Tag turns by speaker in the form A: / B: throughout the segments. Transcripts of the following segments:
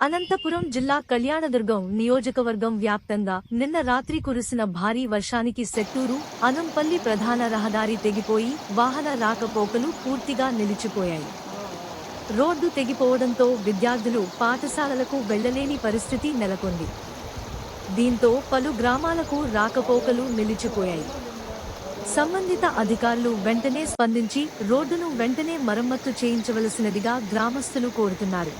A: అనంతపురం జిల్లా కళ్యాణదుర్గం నియోజకవర్గం వ్యాప్తంగా నిన్న రాత్రి కురిసిన భారీ వర్షానికి సెట్టూరు అనుంపల్లి ప్రధాన రహదారి తెగిపోయి వాహన రాకపోకలు పూర్తిగా నిలిచిపోయాయి. రోడ్డు తెగిపోవడంతో విద్యార్థులు పాఠశాలలకు వెళ్లలేని పరిస్థితి నెలకొంది. దీంతో పలు గ్రామాలకు రాకపోకలు నిలిచిపోయాయి. సంబంధిత అధికారులు వెంటనే స్పందించి రోడ్డును వెంటనే మరమ్మత్తు చేయించవలసినదిగా గ్రామస్తులు కోరుతున్నారు.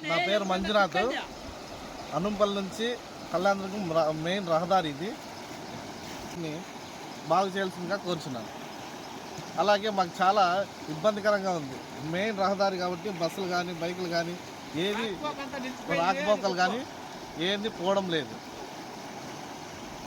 B: నా పేరు మంజునాథ్. అనుంపల్లి నుంచి కళ్యాణదుర్గం మెయిన్ రహదారి ఇది బాగు చేయాల్సిందిగా కోరుచున్నాను. అలాగే మాకు చాలా ఇబ్బందికరంగా ఉంది. మెయిన్ రహదారి కాబట్టి బస్సులు కానీ బైకులు కానీ ఏది రాకపోకలు కానీ ఏది పోవడం లేదు.